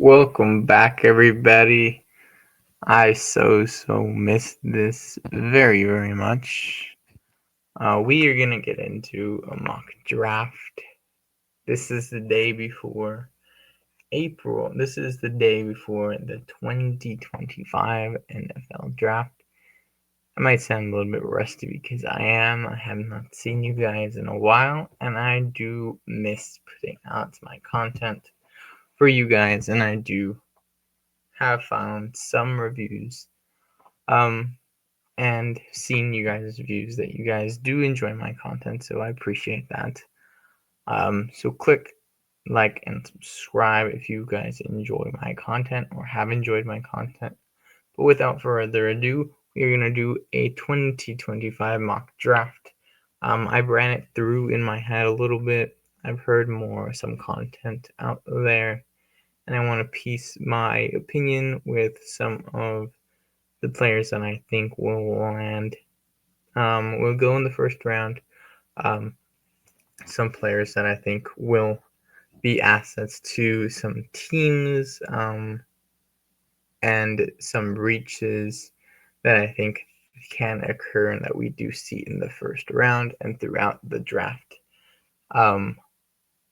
Welcome back, everybody. I so missed this very much. We are gonna get into a mock draft. This is the day before April. This is the day before the 2025 NFL draft. I might sound a little bit rusty because I am. I have not seen you guys in a while, and I do miss putting out my content for you guys, and I do have found some reviews and seen you guys' views that you guys do enjoy my content, so I appreciate that. So click like and subscribe if you guys enjoy my content or have enjoyed my content. But without further ado, we're gonna do a 2025 mock draft. I ran it through in my head a little bit. I've heard some content out there, and I want to piece my opinion with some of the players that I think will land. Will go in the first round. Um, some players that I think will be assets to some teams, and some reaches that I think can occur and that we do see in the first round and throughout the draft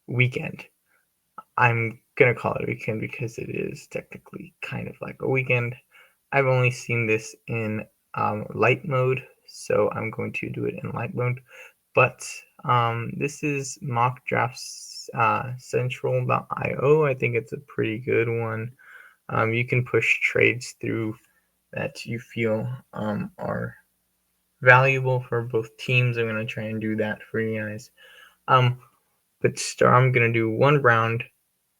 weekend. I'm gonna call it a weekend because it is technically kind of like a weekend. I've only seen this in light mode, so I'm going to do it in light mode. But this is mock drafts central.io. I think it's a pretty good one. You can push trades through that you feel are valuable for both teams. I'm going to try and do that for you guys. I'm going to do one round,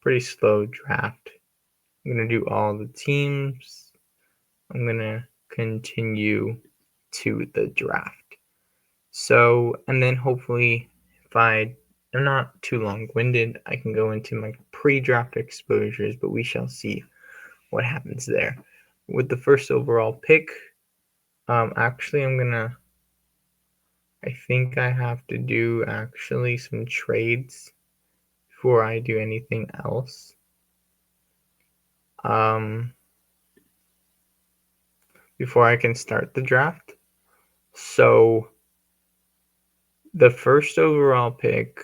pretty slow draft. I'm going to do all the teams. I'm going to continue to the draft. So, and then hopefully, if I am not too long-winded, I can go into my pre-draft exposures, but we shall see what happens there. With the first overall pick, actually, I think I have to do actually some trades before I do anything else. Before I can start the draft. So the first overall pick.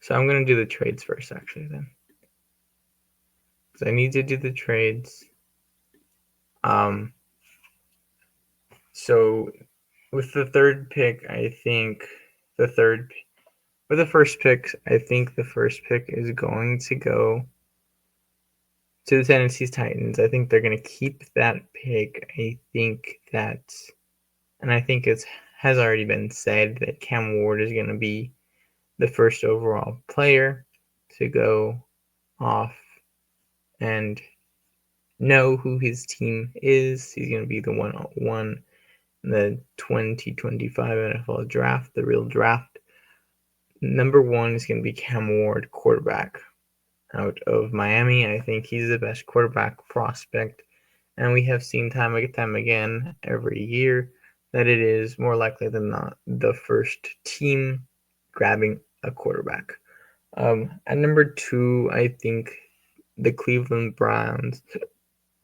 So I'm going to do the trades first, actually, then. Because I need to do the trades. So with the third pick, I think with the first pick, I think the first pick is going to go to the Tennessee Titans. I think they're going to keep that pick. I think it has already been said that Cam Ward is going to be the first overall player to go off and know who his team is. He's going to be the one in the 2025 NFL draft, the real draft. Number one is going to be Cam Ward, quarterback out of Miami. I think he's the best quarterback prospect, and we have seen time and time again every year that it is more likely than not the first team grabbing a quarterback. At number two, I think the Cleveland Browns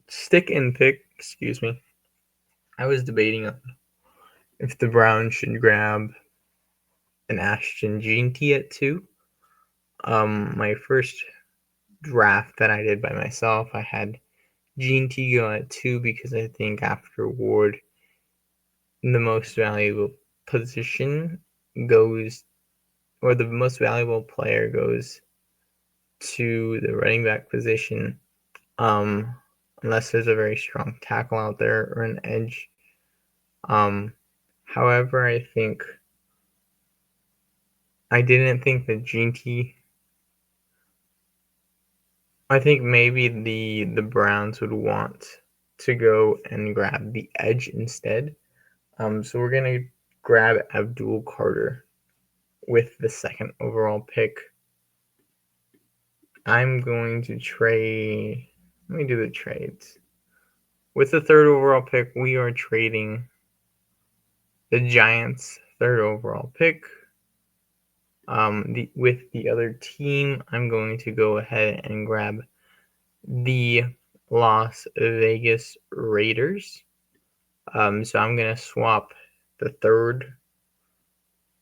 stick and pick. Excuse me. I was debating on if the Browns should grab an Ashton Jeanty at 2. My first draft that I did by myself, I had Jeanty go at 2 because I think after Ward, the most valuable position goes, or the most valuable player goes to the running back position, unless there's a very strong tackle out there or an edge. However, I didn't think that Jeanty. I think maybe the Browns would want to go and grab the edge instead. So we're gonna grab Abdul Carter with the second overall pick. I'm going to trade. Let me do the trades. With the third overall pick, we are trading the Giants' third overall pick With the other team, I'm going to go ahead and grab the Las Vegas Raiders. So I'm going to swap the third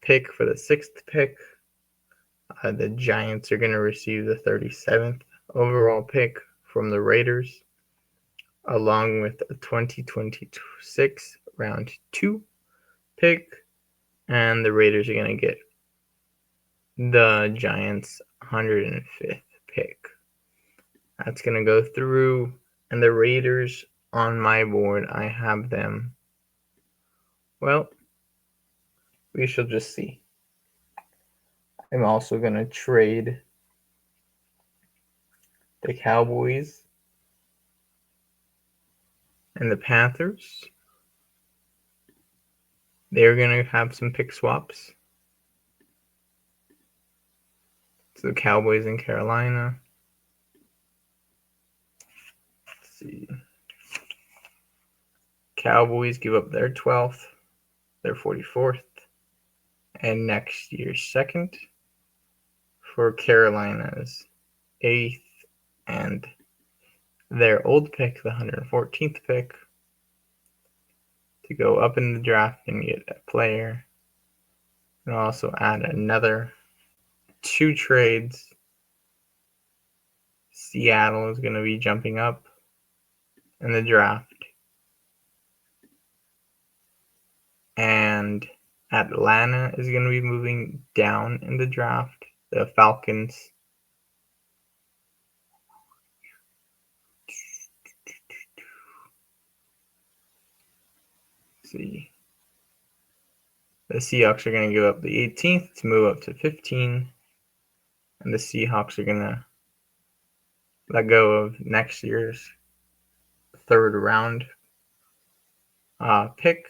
pick for the sixth pick. The Giants are going to receive the 37th overall pick from the Raiders, along with a 2026 round 2 pick, and the Raiders are going to get the Giants' 105th pick. That's going to go through, and the Raiders on my board, I have them. Well, we shall just see. I'm also going to trade the Cowboys and the Panthers. They're going to have some pick swaps. So the Cowboys in Carolina. Let's see. Cowboys give up their 12th, their 44th, and next year's 2nd for Carolina's 8th and their old pick, the 114th pick, to go up in the draft and get a player. And also add another 2 trades. Seattle is going to be jumping up in the draft. And Atlanta is going to be moving down in the draft. The Falcons. Let's see. The Seahawks are going to give up the 18th to move up to 15. And the Seahawks are going to let go of next year's 3rd round pick.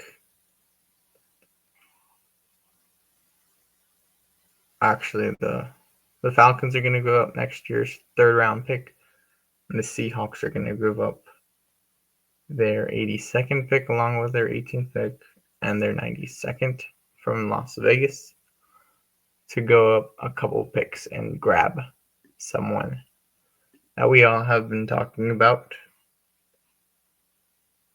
Actually, the Falcons are going to go up next year's 3rd round pick. And the Seahawks are going to give up their 82nd pick along with their 18th pick and their 92nd from Las Vegas to go up a couple picks and grab someone that we all have been talking about.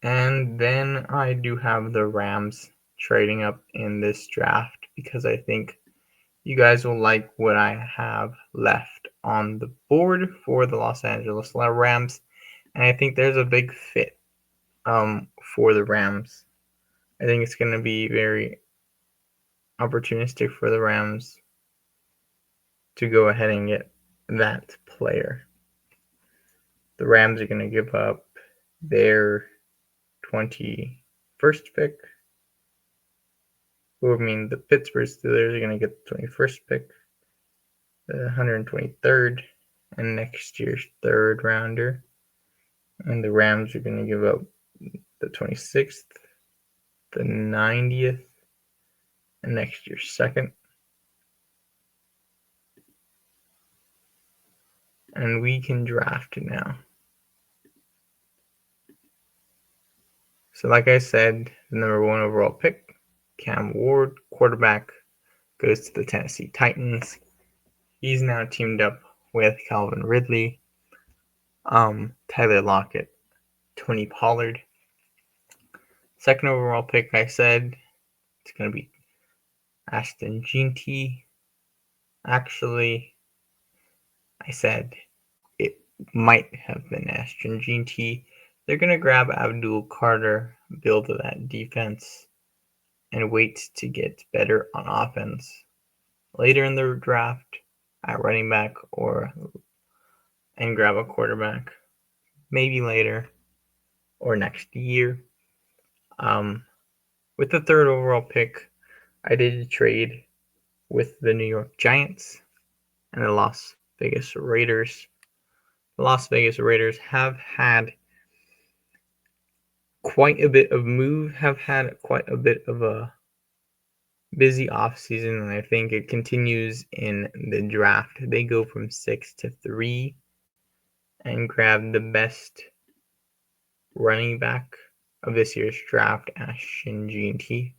And then I do have the Rams trading up in this draft because I think you guys will like what I have left on the board for the Los Angeles Rams. And I think there's a big fit for the Rams. I think it's going to be very opportunistic for the Rams to go ahead and get that player. The Rams are going to give up their 21st pick. The Pittsburgh Steelers are going to get the 21st pick, the 123rd, and next year's 3rd rounder. And the Rams are going to give up the 26th, the 90th, and next year's 2nd. And we can draft now. So like I said, the number 1 overall pick, Cam Ward, quarterback, goes to the Tennessee Titans. He's now teamed up with Calvin Ridley, Tyler Lockett, Tony Pollard. 2nd overall pick, I said, it's going to be Ashton Jeanty. Actually, I said it might have been Ashton Jeanty. They're going to grab Abdul Carter, build that defense, and wait to get better on offense later in the draft at running back and grab a quarterback maybe later or next year. With the 3rd overall pick, I did a trade with the New York Giants and the Las Vegas Raiders. The Las Vegas Raiders have had quite a bit of a busy offseason, and I think it continues in the draft. They go from 6 to 3 and grab the best running back of this year's draft, Ashton Jeanty,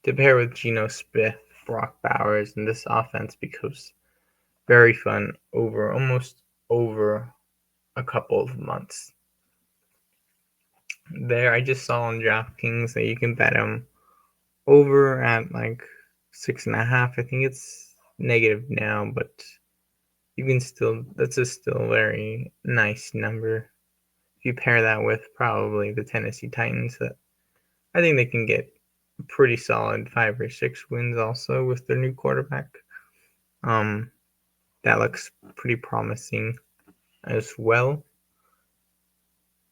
to pair with Geno Smith Brock Bowers, and this offense becomes very fun almost over a couple of months. There, I just saw on DraftKings that you can bet him over at like 6.5. I think it's negative now, but you can still, that's still a very nice number. If you pair that with probably the Tennessee Titans, that I think they can get a pretty solid 5 or 6 wins also with their new quarterback. That looks pretty promising as well.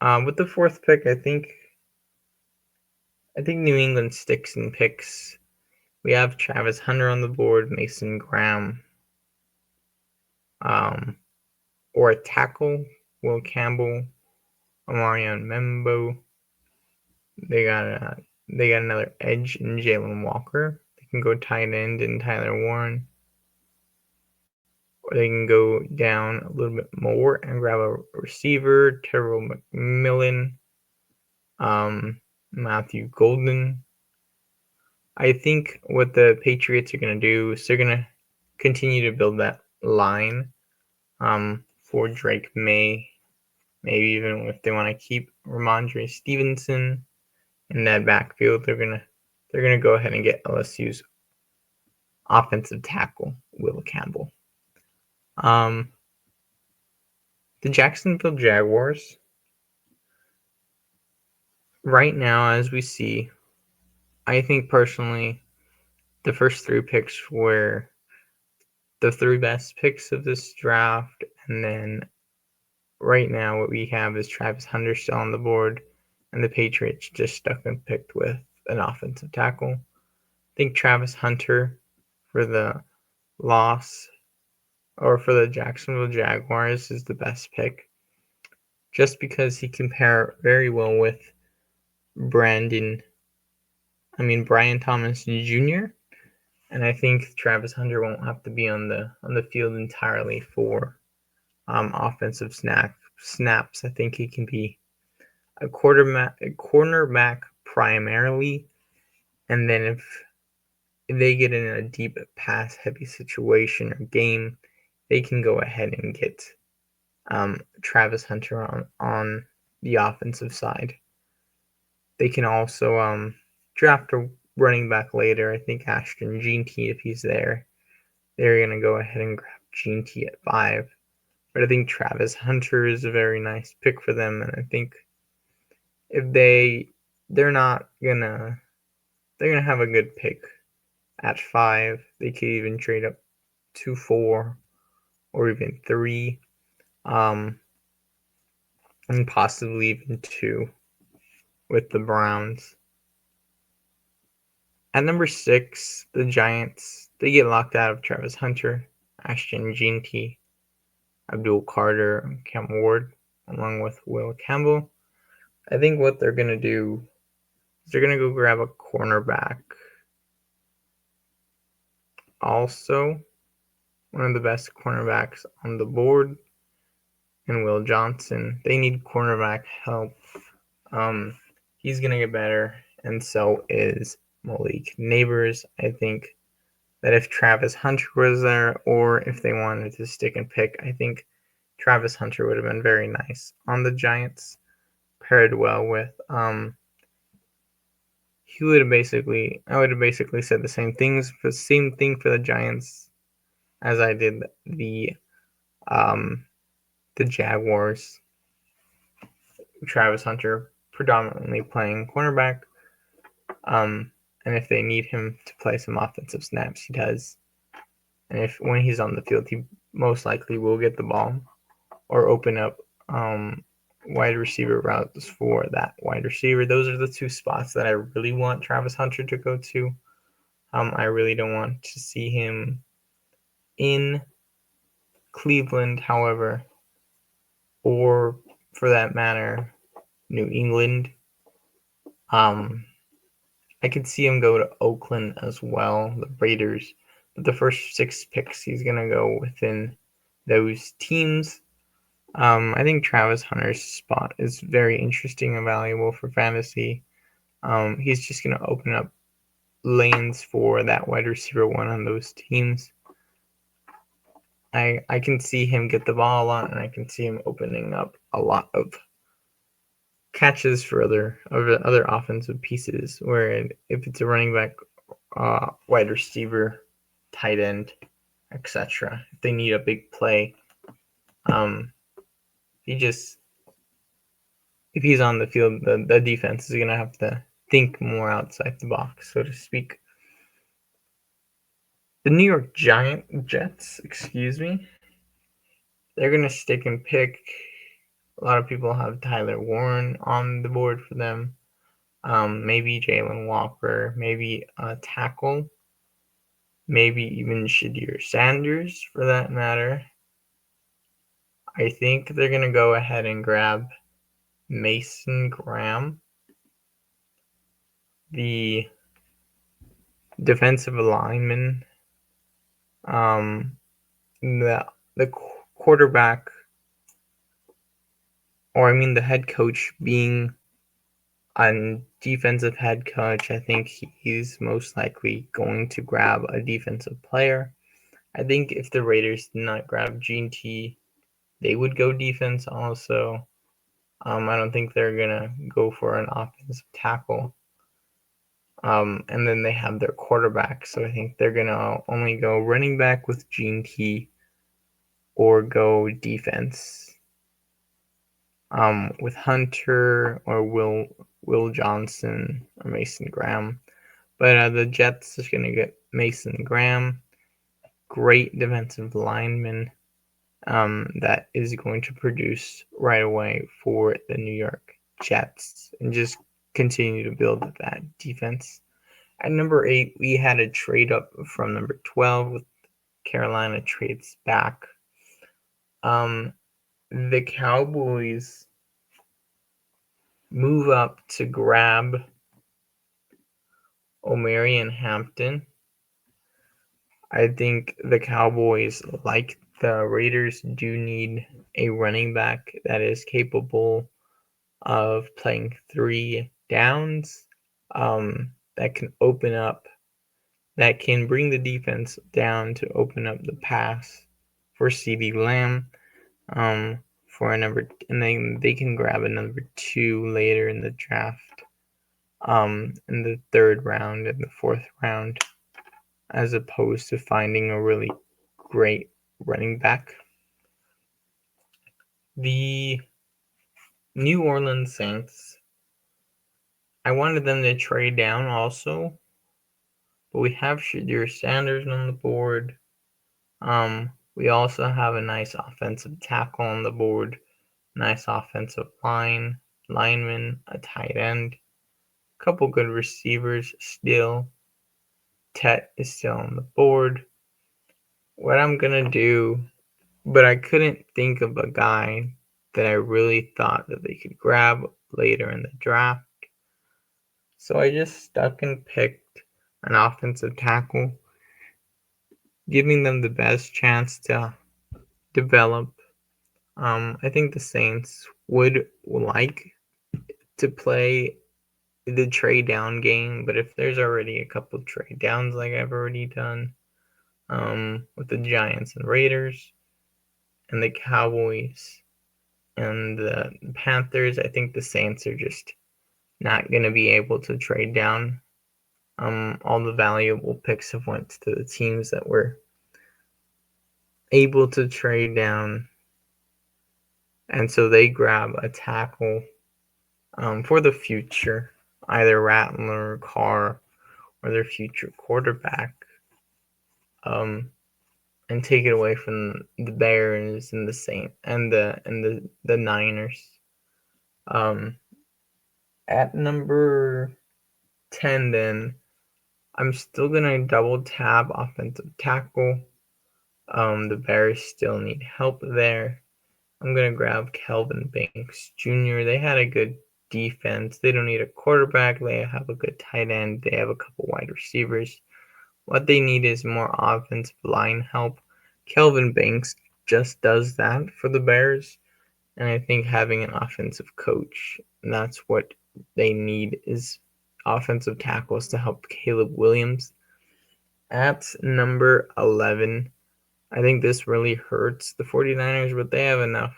With the fourth pick, I think New England sticks and picks. We have Travis Hunter on the board, Mason Graham, or a tackle, Will Campbell, Omarion Membo. They got another edge in Jalen Walker. They can go tight end in Tyler Warren, or they can go down a little bit more and grab a receiver, Terrell McMillan, Matthew Golden. I think what the Patriots are going to do is they're going to continue to build that line for Drake May. Maybe even if they want to keep Ramondre Stevenson in that backfield, they're gonna go ahead and get LSU's offensive tackle, Will Campbell. The Jacksonville Jaguars, right now, as we see, I think personally, the first 3 picks were the 3 best picks of this draft, and then right now what we have is Travis Hunter still on the board, and the Patriots just stuck and picked with an offensive tackle. I think Travis Hunter for the loss, or for the Jacksonville Jaguars, is the best pick, just because he can pair very well with Brian Thomas Jr., and I think Travis Hunter won't have to be on the field entirely for offensive snaps. I think he can be a cornerback primarily, and then if they get in a deep pass-heavy situation or game, they can go ahead and get Travis Hunter on the offensive side. They can also draft a running back later. I think Ashton Jeanty, if he's there, they're going to go ahead and grab Jeanty at 5. But I think Travis Hunter is a very nice pick for them, and I think if they're gonna have a good pick at 5. They could even trade up to 4 or even 3, and possibly even 2 with the Browns. At number 6, the Giants, they get locked out of Travis Hunter, Ashton Jeanty, Abdul Carter, Cam Ward, along with Will Campbell. I think what they're going to do is they're going to go grab a cornerback. Also, one of the best cornerbacks on the board, and Will Johnson. They need cornerback help. He's going to get better, and so is Malik Neighbors. I think that if Travis Hunter was there, or if they wanted to stick and pick, I think Travis Hunter would have been very nice on the Giants, paired well with I would have basically said the same thing for the Giants as I did the Jaguars. Travis Hunter predominantly playing cornerback, and if they need him to play some offensive snaps, he does. And when he's on the field, he most likely will get the ball or open up wide receiver routes for that wide receiver. Those are the 2 spots that I really want Travis Hunter to go to. I really don't want to see him in Cleveland, however, or for that matter, New England. I could see him go to Oakland as well, the Raiders. But the first 6 picks, he's going to go within those teams. I think Travis Hunter's spot is very interesting and valuable for fantasy. He's just going to open up lanes for that wide receiver one on those teams. I can see him get the ball a lot, and I can see him opening up a lot of catches for other offensive pieces. Where if it's a running back, wide receiver, tight end, etc., if they need a big play, if he's on the field, the defense is gonna have to think more outside the box, so to speak. The New York Jets, they're gonna stick and pick. A lot of people have Tyler Warren on the board for them. Maybe Jalen Walker, maybe a tackle, maybe even Shedeur Sanders for that matter. I think they're gonna go ahead and grab Mason Graham, the defensive lineman. The quarterback, or I mean the head coach being a defensive head coach, I think he's most likely going to grab a defensive player. I think if the Raiders did not grab Gene T, they would go defense also. I don't think they're gonna go for an offensive tackle. And then they have their quarterback, so I think they're gonna only go running back with Gene T or go defense. With Hunter or Will Johnson or Mason Graham. But the Jets is going to get Mason Graham, great defensive lineman that is going to produce right away for the New York Jets and just continue to build that defense. At number 8, we had a trade up from number 12 with Carolina trades back. The Cowboys move up to grab Omarion Hampton. I think the Cowboys, like the Raiders, do need a running back that is capable of playing 3 downs, that can open up, that can bring the defense down to open up the pass for CeeDee Lamb, for a number, and then they can grab a number 2 later in the draft, in the 3rd round and the 4th round, as opposed to finding a really great running back. The New Orleans Saints, I wanted them to trade down also, but we have Shedeur Sanders on the board. We also have a nice offensive tackle on the board, nice offensive lineman, a tight end, a couple good receivers still. Tet is still on the board. What I'm gonna do, but I couldn't think of a guy that I really thought that they could grab later in the draft. So I just stuck and picked an offensive tackle, giving them the best chance to develop. I think the Saints would like to play the trade down game, but if there's already a couple trade downs like I've already done, with the Giants and Raiders and the Cowboys and the Panthers, I think the Saints are just not going to be able to trade down. All the valuable picks have went to the teams that were able to trade down, and so they grab a tackle for the future, either Rattler or Carr or their future quarterback, and take it away from the Bears and the Saints and the Niners. At number 10, then I'm still gonna double tab offensive tackle. The Bears still need help there. I'm gonna grab Kelvin Banks Jr. They had a good defense. They don't need a quarterback. They have a good tight end. They have a couple wide receivers. What they need is more offensive line help. Kelvin Banks just does that for the Bears, and I think having an offensive coach, that's what they need, is offensive tackles to help Caleb Williams. At number 11, I think this really hurts the 49ers, but they have enough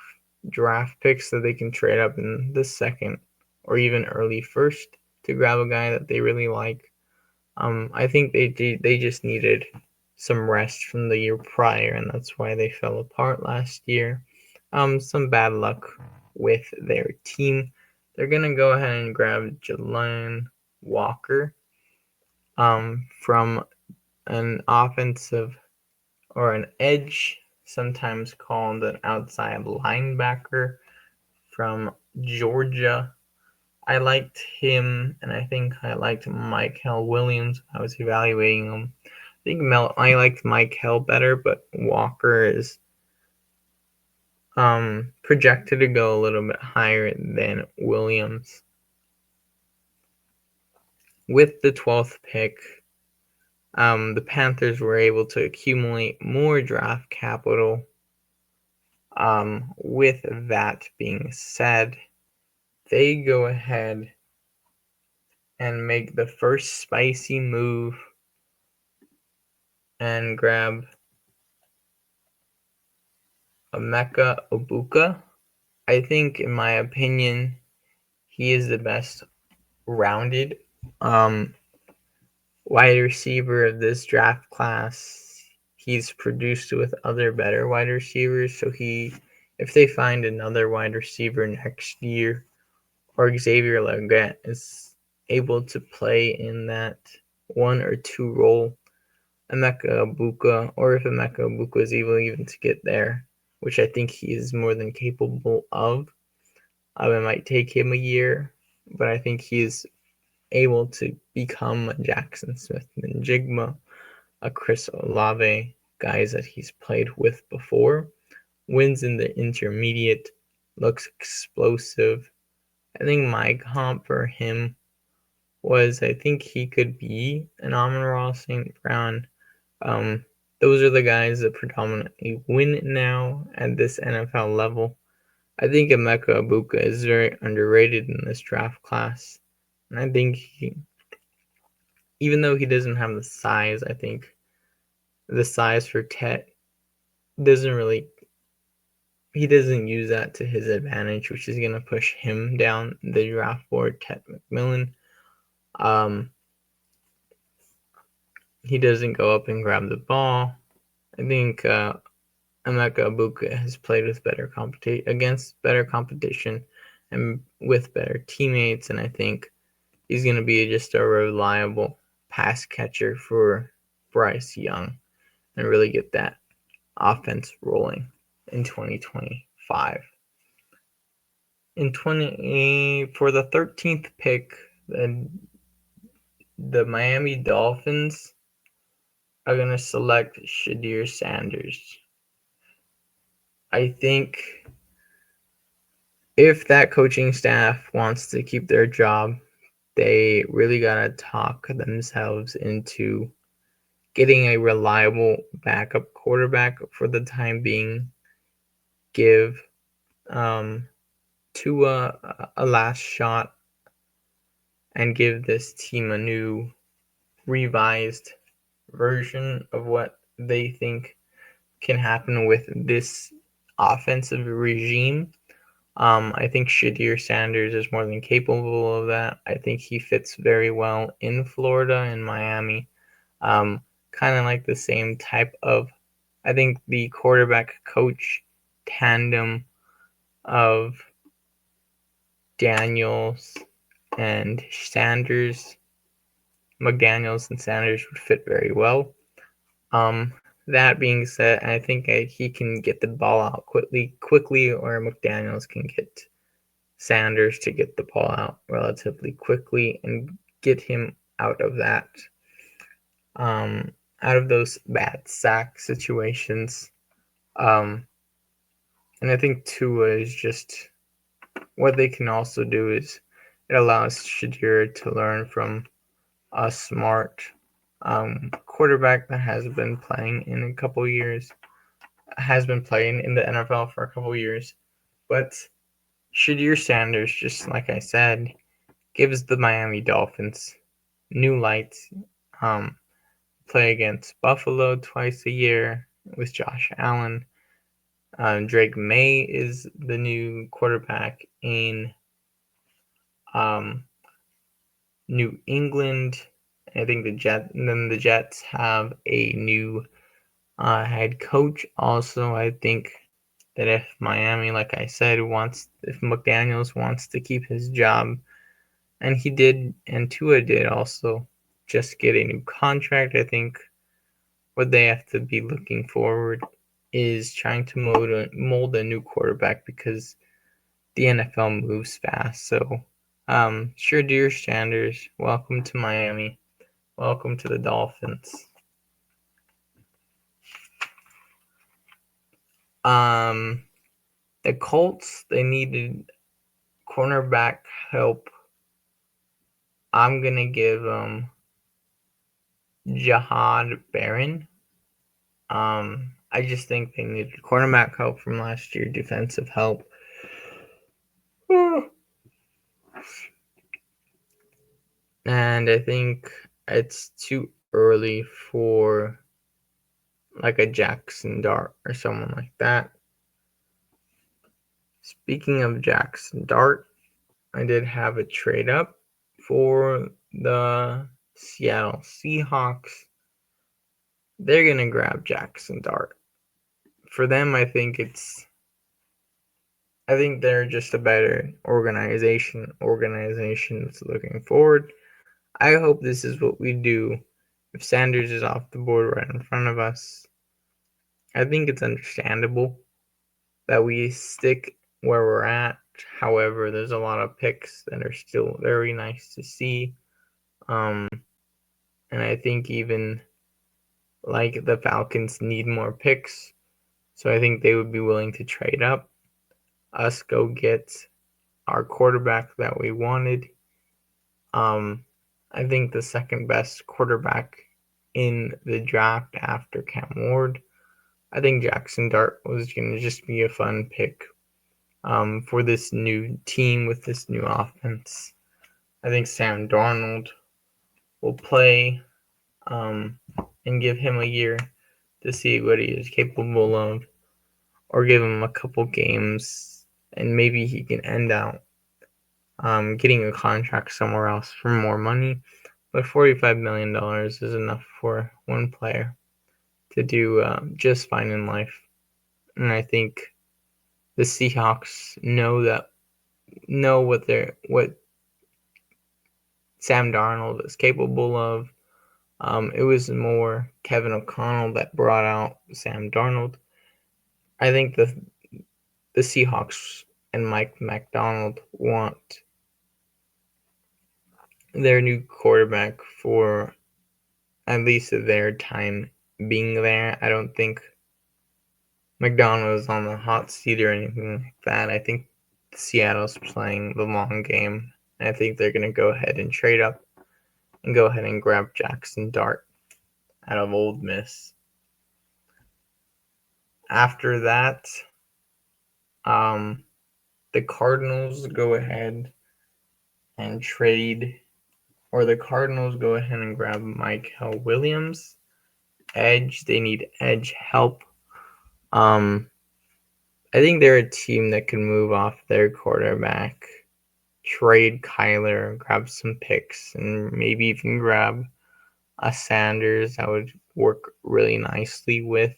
draft picks that they can trade up in the second or even early first to grab a guy that they really like. I think they just needed some rest from the year prior, and that's why they fell apart last year. Some bad luck with their team. They're gonna go ahead and grab Jalon Walker from an offensive or an edge, sometimes called an outside linebacker from Georgia. I liked him, and I think I liked Mykel Williams. I was evaluating him. I think I liked Mykel better, but Walker is projected to go a little bit higher than Williams. With the 12th pick, the Panthers were able to accumulate more draft capital. With that being said, they go ahead and make the first spicy move and grab Emeka Egbuka. I think, in my opinion, he is the best rounded wide receiver of this draft class. He's produced with other better wide receivers, so if they find another wide receiver next year, or Xavier Legette is able to play in that 1 or 2 role, Emeka Egbuka, or if Emeka Egbuka is able even to get there, which I think he is more than capable of. It might take him a year, but I think he is able to become a Jackson Smith-Njigba, a Chris Olave, guys that he's played with before. Wins in the intermediate, looks explosive. I think my comp for him was, I think he could be an Amon-Ra St. Brown. Those are the guys that predominantly win now at this NFL level. I think Emeka Egbuka is very underrated in this draft class. And I think even though he doesn't have the size, I think the size for Tet he doesn't use that to his advantage, which is going to push him down the draft board, Tet McMillan. He doesn't go up and grab the ball. I think Emeka Egbuka has played with against better competition and with better teammates, and I think he's going to be just a reliable pass catcher for Bryce Young and really get that offense rolling in 2025. For the 13th pick, the Miami Dolphins are going to select Shedeur Sanders. I think if that coaching staff wants to keep their job, they really got to talk themselves into getting a reliable backup quarterback for the time being. Give Tua a last shot and give this team a new revised version of what they think can happen with this offensive regime. I think Shedeur Sanders is more than capable of that. I think he fits very well in Florida and Miami. Kind of like the same type of, I think the quarterback coach tandem of Daniels and Sanders, McDaniels and Sanders would fit very well. That being said, I think he can get the ball out quickly, or McDaniels can get Sanders to get the ball out relatively quickly and get him out of that, out of those bad sack situations. And I think Tua is just, what they can also do is it allows Shedeur to learn from a smart quarterback that has been playing in a couple years, has been playing in the NFL for a couple years. But Shedeur Sanders, just like I said, gives the Miami Dolphins new lights. Play against Buffalo twice a year with Josh Allen. Drake May is the new quarterback in New England. I think the Jets have a new head coach. Also, I think that if Miami, like I said, if McDaniels wants to keep his job, and he did, and Tua did also just get a new contract, I think what they have to be looking forward is trying to mold a new quarterback because the NFL moves fast. So, Dear Sanders, welcome to Miami. Welcome to the Dolphins. The Colts, they needed cornerback help. I'm going to give Jahad Barron. I just think they needed cornerback help from last year, defensive help. And I think it's too early for like a Jackson Dart or someone like that. Speaking of Jackson Dart, I did have a trade up for the Seattle Seahawks. They're going to grab Jackson Dart. For them, I think they're just a better organization. Organization's looking forward. I hope this is what we do if Sanders is off the board right in front of us. I think it's understandable that we stick where we're at. However, there's a lot of picks that are still very nice to see. And I think even like the Falcons need more picks. So I think they would be willing to trade up, us go get our quarterback that we wanted. I think the second best quarterback in the draft after Cam Ward. I think Jackson Dart was going to just be a fun pick for this new team with this new offense. I think Sam Darnold will play and give him a year to see what he is capable of, or give him a couple games, and maybe he can end out getting a contract somewhere else for more money. But $45 million is enough for one player to do just fine in life. And I think the Seahawks know what Sam Darnold is capable of. It was more Kevin O'Connell that brought out Sam Darnold. I think the Seahawks and Mike Macdonald want their new quarterback for at least their time being there. I don't think Macdonald is on the hot seat or anything like that. I think Seattle's playing the long game. I think they're going to go ahead and trade up and go ahead and grab Jackson Dart out of Ole Miss. After that, the Cardinals go ahead and trade, or the Cardinals go ahead and grab Michael Williams. Edge, they need edge help. I think they're a team that can move off their quarterback, trade Kyler, grab some picks, and maybe even grab a Sanders that would work really nicely with,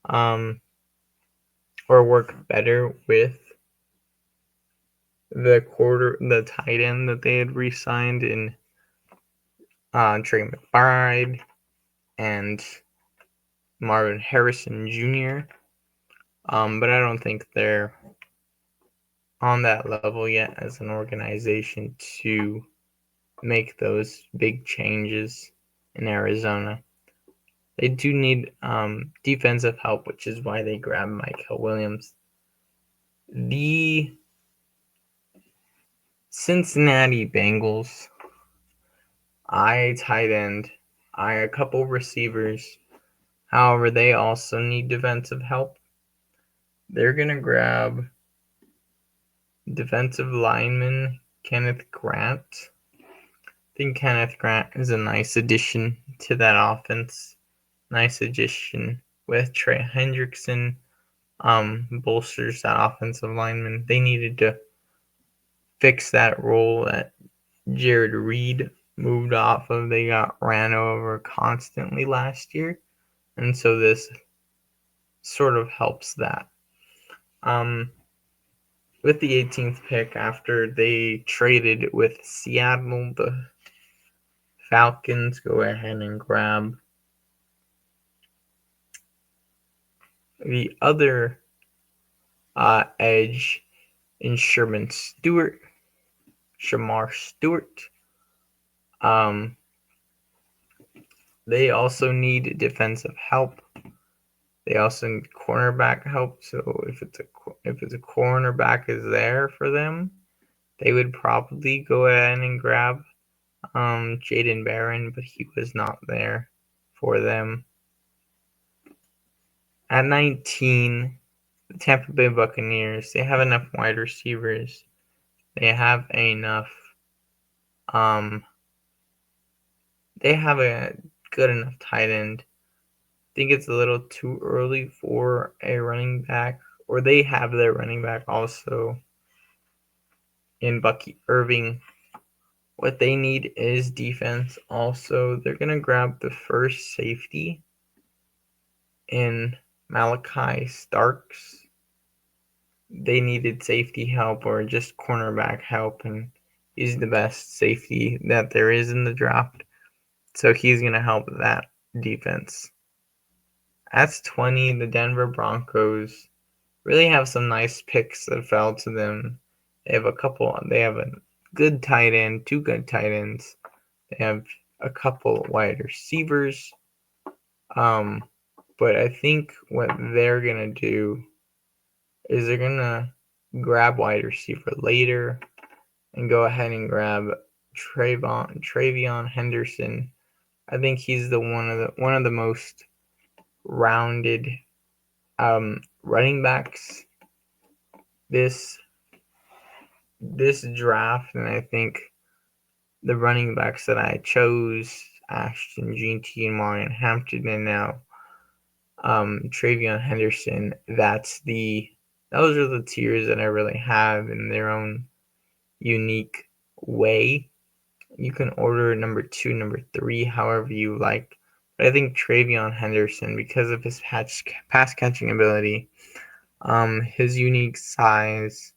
or work better with the tight end that they had re-signed in Trey McBride and Marvin Harrison Jr. But I don't think they're on that level yet as an organization to make those big changes in Arizona. They do need defensive help, which is why they grabbed Michael Williams. The Cincinnati Bengals, tight end, a couple receivers. However, they also need defensive help. They're going to grab defensive lineman Kenneth Grant. think Kenneth Grant is a nice addition to that offense. Nice addition with Trey Hendrickson. Bolsters that offensive lineman. They needed to fix that role that Jared Reed moved off of. They got ran over constantly last year, and so this sort of helps that. With the 18th pick, after they traded with Seattle, the Falcons go ahead and grab the other edge in Shamar Stewart. They also need defensive help. They also need cornerback help. So if it's a cornerback is there for them, they would probably go ahead and grab Jaden Barron, but he was not there for them. At 19, the Tampa Bay Buccaneers, they have enough wide receivers. They have enough. They have a good enough tight end. I think it's a little too early for a running back, or they have their running back also in Bucky Irving. What they need is defense. Also, they're going to grab the first safety in Malachi Starks. They needed safety help or just cornerback help, and he's the best safety that there is in the draft. So he's going to help that defense. At 20, the Denver Broncos really have some nice picks that fell to them. They have a good tight end, two good tight ends. They have a couple wide receivers. But I think what they're going to do is they're going to grab wide receiver later and go ahead and grab TreVeyon Henderson. I think he's one of the most rounded running backs this draft, and I think the running backs that I chose, Ashton Jeanty and Marion Hampton, and now TreVeyon Henderson, those are the tiers that I really have in their own unique way. You can order number 2, number 3, however you like. But I think TreVeyon Henderson, because of his pass catching ability, his unique size,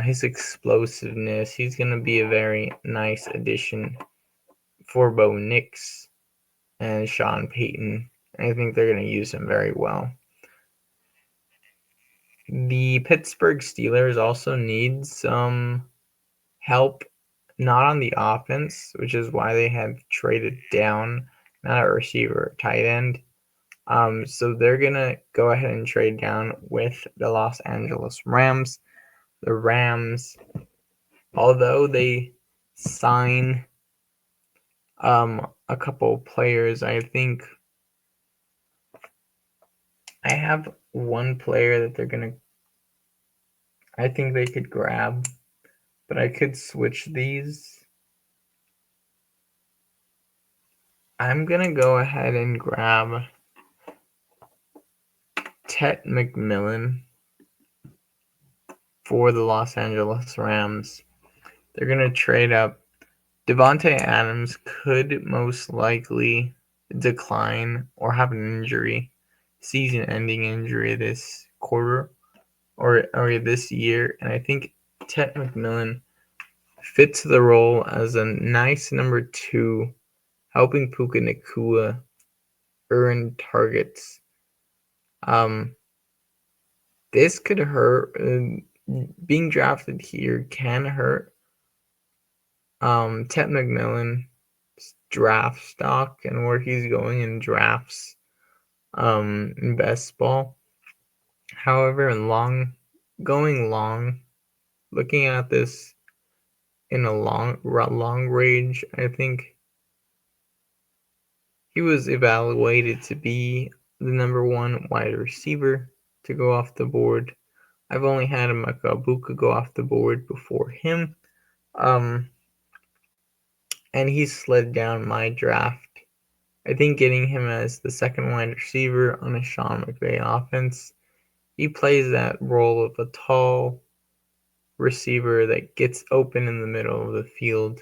his explosiveness, he's going to be a very nice addition for Bo Nix and Sean Payton. I think they're going to use him very well. The Pittsburgh Steelers also need some help, not on the offense, which is why they have traded down, not a receiver, tight end. So they're going to go ahead and trade down with the Los Angeles Rams. The Rams, although they sign a couple players, I think I have one player that I think they could grab, but I could switch these. I'm going to go ahead and grab Tet McMillan for the Los Angeles Rams. They're going to trade up. Devontae Adams could most likely decline or have an injury, season-ending injury this quarter or this year, and I think Tet McMillan fits the role as a nice number 2, helping Puka Nacua earn targets. This could hurt. Being drafted here can hurt Tet McMillan's draft stock and where he's going in drafts in best ball. However, going long, looking at this in a long range, I think he was evaluated to be the number 1 wide receiver to go off the board. I've only had Emeka Egbuka go off the board before him. and he slid down my draft. I think getting him as the second wide receiver on a Sean McVay offense, he plays that role of a tall receiver that gets open in the middle of the field.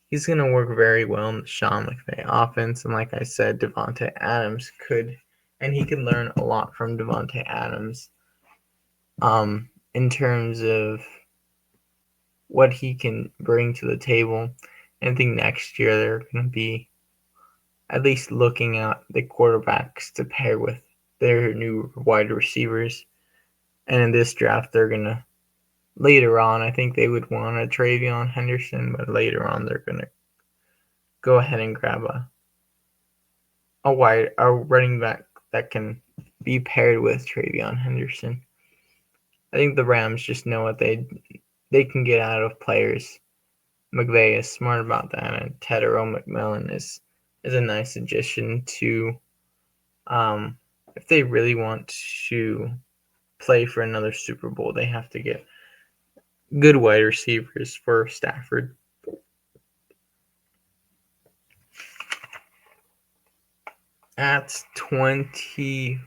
He's going to work very well in the Sean McVay offense, and like I said, Davante Adams could, and he can learn a lot from Davante Adams in terms of what he can bring to the table. And I think next year they're going to be at least looking at the quarterbacks to pair with their new wide receivers. And in this draft, they're going to, later on, I think they would want a TreVeyon Henderson, but later on, they're going to go ahead and grab a running back that can be paired with TreVeyon Henderson. I think the Rams just know what they can get out of players. McVay is smart about that, and Tetairoa McMillan is a nice addition to if they really want to play for another Super Bowl, they have to get good wide receivers for Stafford. At 22,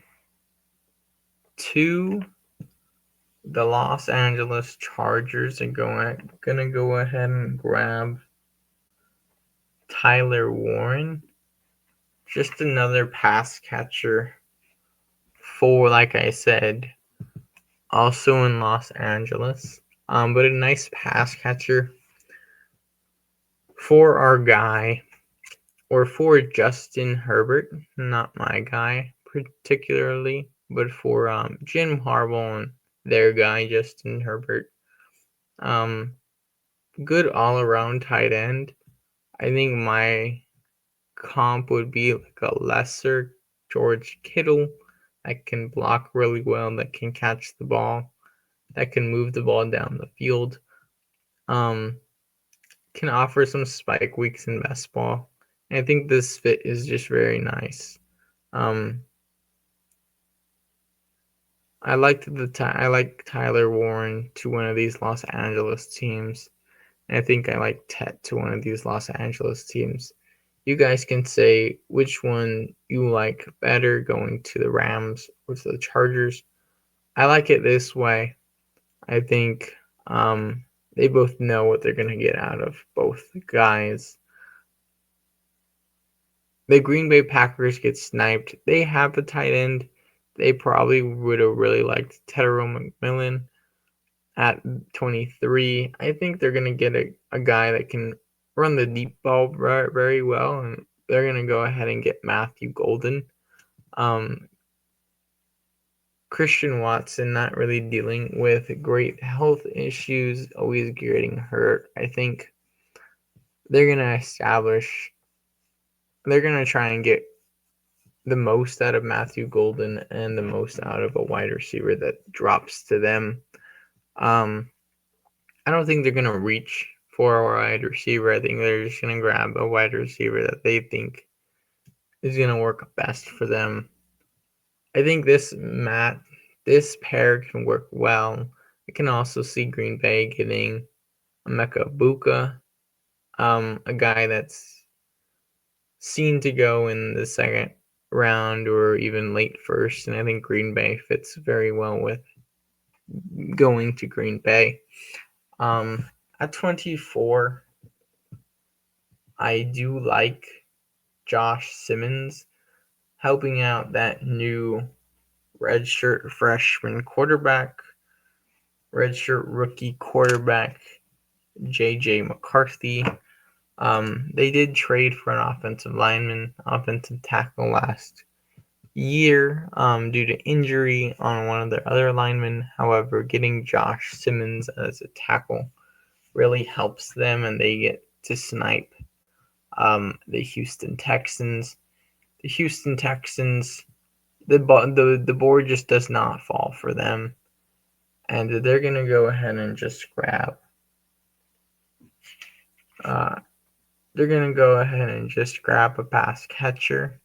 the Los Angeles Chargers are gonna go ahead and grab Tyler Warren. Just another pass catcher for, like I said, also in Los Angeles. But a nice pass catcher for our guy, or for Justin Herbert, not my guy particularly, but for Jim Harbaugh and their guy, Justin Herbert. Good all-around tight end. I think my comp would be like a lesser George Kittle that can block really well, that can catch the ball, that can move the ball down the field. Can offer some spike weeks in best ball. And I think this fit is just very nice. I like Tyler Warren to one of these Los Angeles teams. And I think I like Tet to one of these Los Angeles teams. You guys can say which one you like better, going to the Rams or to the Chargers. I like it this way. I think they both know what they're going to get out of both guys. The Green Bay Packers get sniped. They have a tight end. They probably would have really liked Tetairoa McMillan at 23. I think they're going to get a guy that can run the deep ball very well, and they're going to go ahead and get Matthew Golden. Christian Watson not really dealing with great health issues, always getting hurt. I think they're going to try and get the most out of Matthew Golden and the most out of a wide receiver that drops to them. I don't think they're going to reach for a wide receiver. I think they're just going to grab a wide receiver that they think is going to work best for them. I think this pair can work well. I can also see Green Bay getting Emeka Egbuka, a guy that's seen to go in the second round or even late first, and I think Green Bay fits very well with going to Green Bay. At 24, I do like Josh Simmons helping out that new redshirt rookie quarterback, J.J. McCarthy. They did trade for an offensive tackle last year due to injury on one of their other linemen. However, getting Josh Simmons as a tackle really helps them, and they get to snipe the Houston Texans. The Houston Texans, the board just does not fall for them, and they're gonna go ahead and just grab. They're gonna go ahead and just grab a pass catcher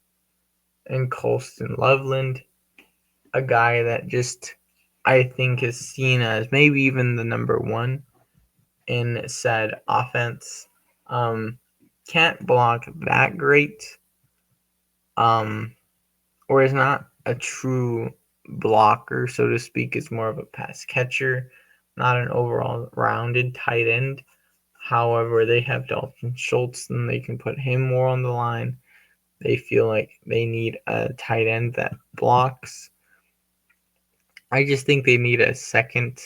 in Colston Loveland, a guy that just I think is seen as maybe even the number one in said offense. can't block that great, or is not a true blocker, so to speak. Is more of a pass catcher, not an overall rounded tight end. However, they have Dalton Schultz, and they can put him more on the line. They feel like they need a tight end that blocks. I just think they need a second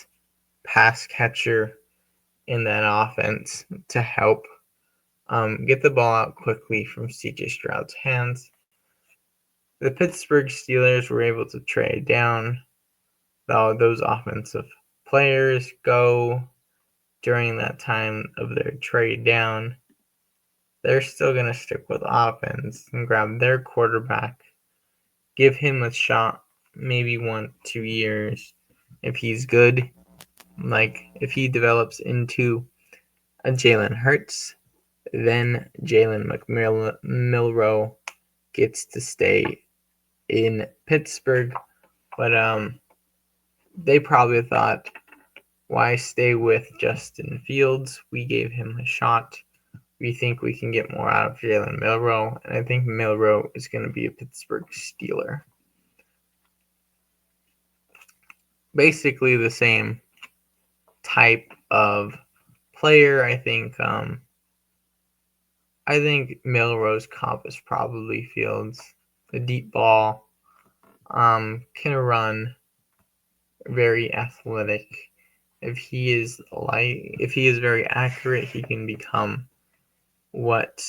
pass catcher in that offense to help get the ball out quickly from CJ Stroud's hands. The Pittsburgh Steelers were able to trade down those offensive players go during that time of their trade down. They're still going to stick with offense and grab their quarterback, give him a shot, maybe 1-2 years. If he's good, like if he develops into a Jalen Hurts, then Jalen McMilrow gets to stay in Pittsburgh. But they probably thought, why stay with Justin Fields? We gave him a shot. We think we can get more out of Jalen Milroe, and I think Milroe is going to be a Pittsburgh Steeler. Basically the same type of player. I think Milroe's comp is probably Fields. The deep ball, can run, very athletic. If he is very accurate, he can become what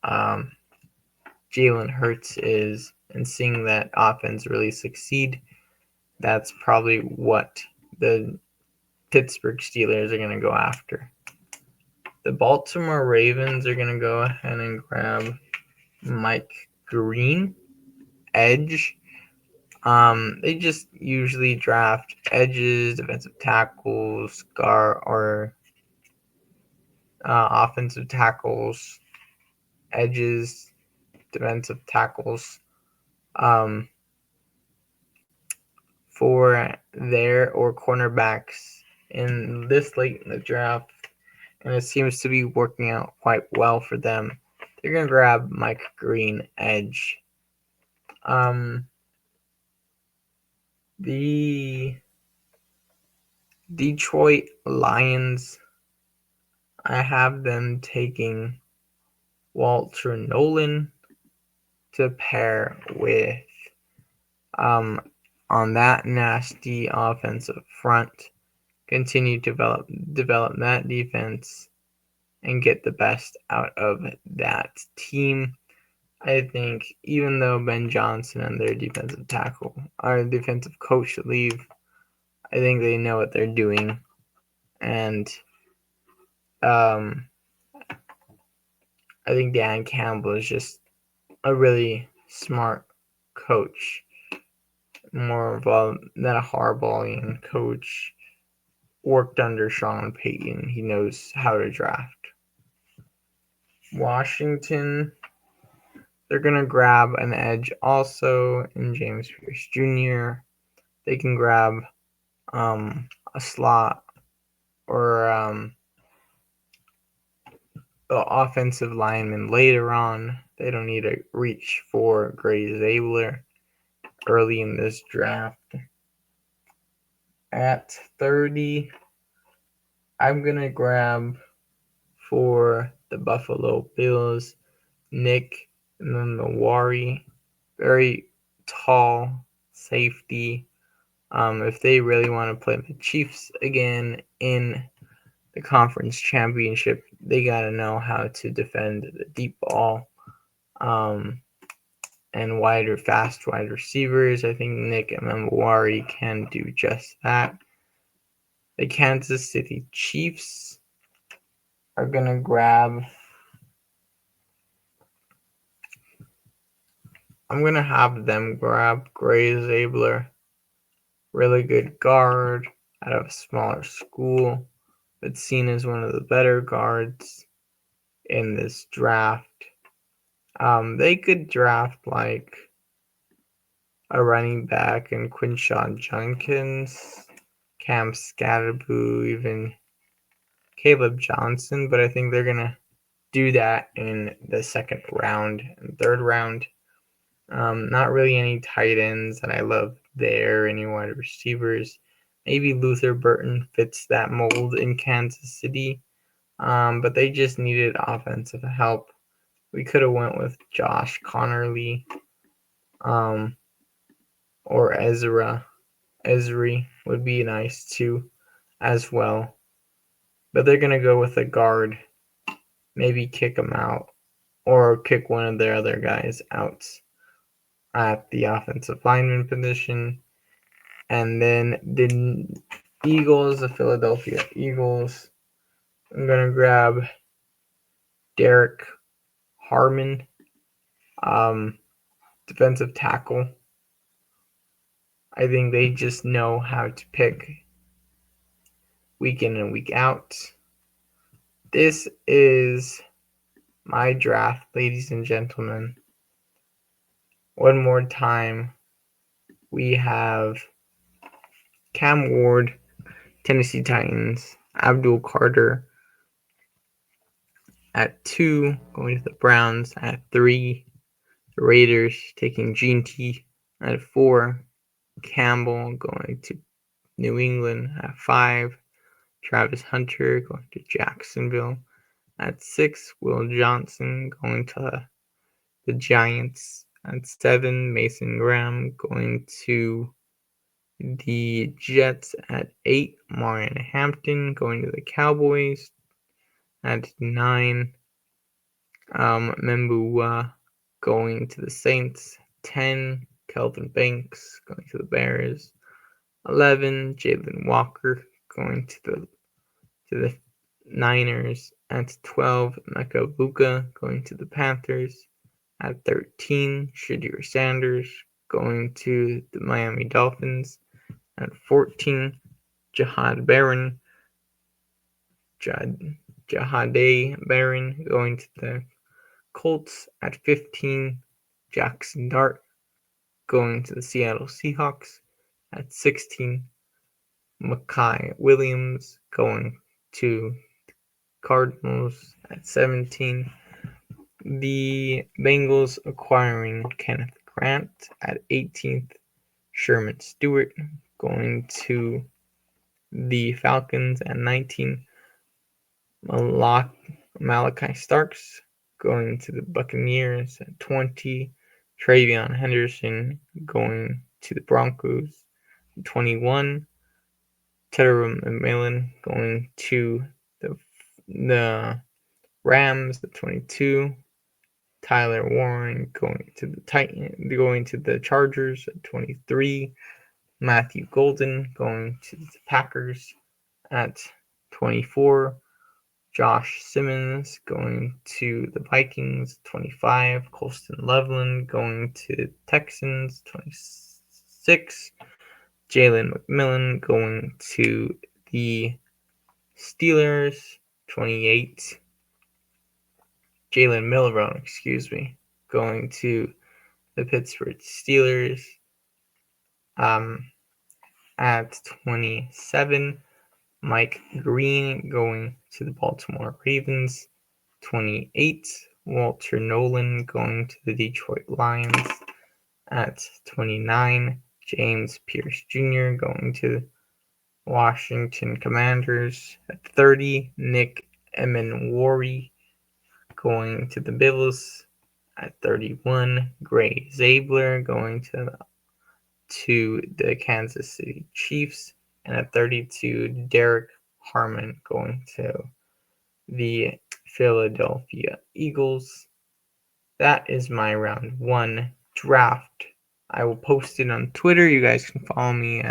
Jalen Hurts is, and seeing that offense really succeed, that's probably what the Pittsburgh Steelers are going to go after. The Baltimore Ravens are going to go ahead and grab Mike Green, edge. They just usually draft edges, defensive tackles, offensive tackles, edges, defensive tackles, for their or cornerbacks in this late in the draft, and it seems to be working out quite well for them. They're gonna grab Mike Green, edge. The Detroit Lions, I have them taking Walter Nolan to pair with on that nasty offensive front, continue to develop that defense and get the best out of that team. I think even though Ben Johnson and their defensive coach should leave, I think they know what they're doing, and I think Dan Campbell is just a really smart coach, more of than a Harbaugh'ian coach. Worked under Sean Payton. He knows how to draft. Washington, they're going to grab an edge also in James Pierce Jr. They can grab a slot or offensive lineman later on. They don't need to reach for Gray Zabler early in this draft. At 30, I'm going to grab for the Buffalo Bills Nick Nwaneri, very tall safety. If they really want to play the Chiefs again in the conference championship, they got to know how to defend the deep ball and fast wide receivers. I think Nick Nwaneri can do just that. The Kansas City Chiefs are going to I'm going to have them grab Gray Zabler, really good guard out of a smaller school, but seen as one of the better guards in this draft. They could draft like a running back in Quinshon Judkins, Cam Skattebo, even Caleb Johnson, but I think they're going to do that in the second round and third round. Not really any tight ends that I love there, any wide receivers. Maybe Luther Burton fits that mold in Kansas City, but they just needed offensive help. We could have went with Josh Connerly or Esri would be nice too as well. But they're going to go with a guard, maybe kick him out or kick one of their other guys out at the offensive lineman position. And then the Eagles, the Philadelphia Eagles, I'm going to grab Derek Harmon, defensive tackle. I think they just know how to pick week in and week out. This is my draft, ladies and gentlemen. One more time, we have Cam Ward, Tennessee Titans, Abdul Carter at 2, going to the Browns at 3, the Raiders taking Gene T at 4, Campbell going to New England at 5, Travis Hunter going to Jacksonville at 6, Will Johnson going to the Giants at 7, Mason Graham going to the Jets at 8, Marion Hampton going to the Cowboys at 9, Membua going to the Saints. 10, Kelvin Banks going to the Bears. 11, Jalen Walker going to the Niners. At 12, Mecca Buka going to the Panthers. At 13, Shadir Sanders going to the Miami Dolphins. At 14, Jahade Barron going to the Colts. At 15, Jackson Dart going to the Seattle Seahawks. At 16, Mekhi Williams going to Cardinals. At 17, the Bengals acquiring Kenneth Grant. At 18th, Sherman Stewart going to the Falcons. At 19, Malachi Starks going to the Buccaneers. At 20, Travion Henderson going to the Broncos. 21, Tedder McMillan going to the Rams. At 22, Tyler Warren going to the Chargers. At 23, Matthew Golden going to the Packers. At 24, Josh Simmons going to the Vikings. 25, Colston Loveland going to the Texans. 26, Jalen McMillan going to the Steelers. 28, Jalen Milroe, going to the Pittsburgh Steelers. At 27, Mike Green going to the Baltimore Ravens. 28, Walter Nolan going to the Detroit Lions. At 29, James Pierce Jr. going to Washington Commanders. At 30, Nick Emenwari going to the Bills. At 31, Gray Zabler going to the Kansas City Chiefs. And at 32, Derek Harmon going to the Philadelphia Eagles. That is my round 1 draft. I will post it on Twitter. You guys can follow me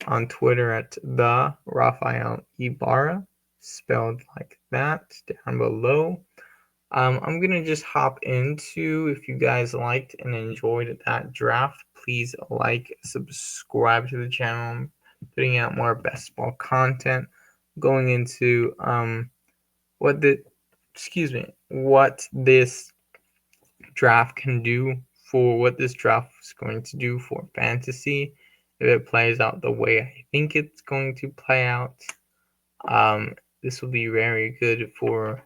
on Twitter at the Rafael Ibarra, spelled like that, down below. I'm gonna just hop into, if you guys liked and enjoyed that draft, please subscribe to the channel. I'm putting out more best ball content, going into what this draft can do for what this draft is going to do for fantasy. If it plays out the way I think it's going to play out, this will be very good for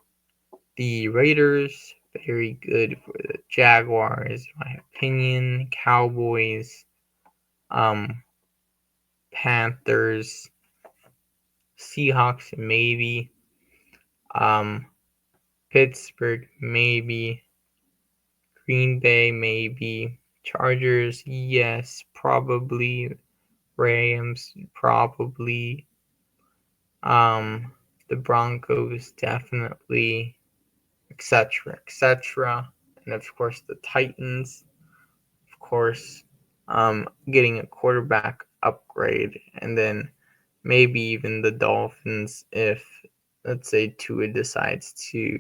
the Raiders, very good for the Jaguars, in my opinion. Cowboys, Panthers, Seahawks, maybe. Pittsburgh, maybe. Green Bay, maybe. Chargers, yes, probably. Rams, probably. The Broncos, definitely, etc., etc. And of course, the Titans, of course, getting a quarterback upgrade, and then maybe even the Dolphins if, let's say, Tua decides to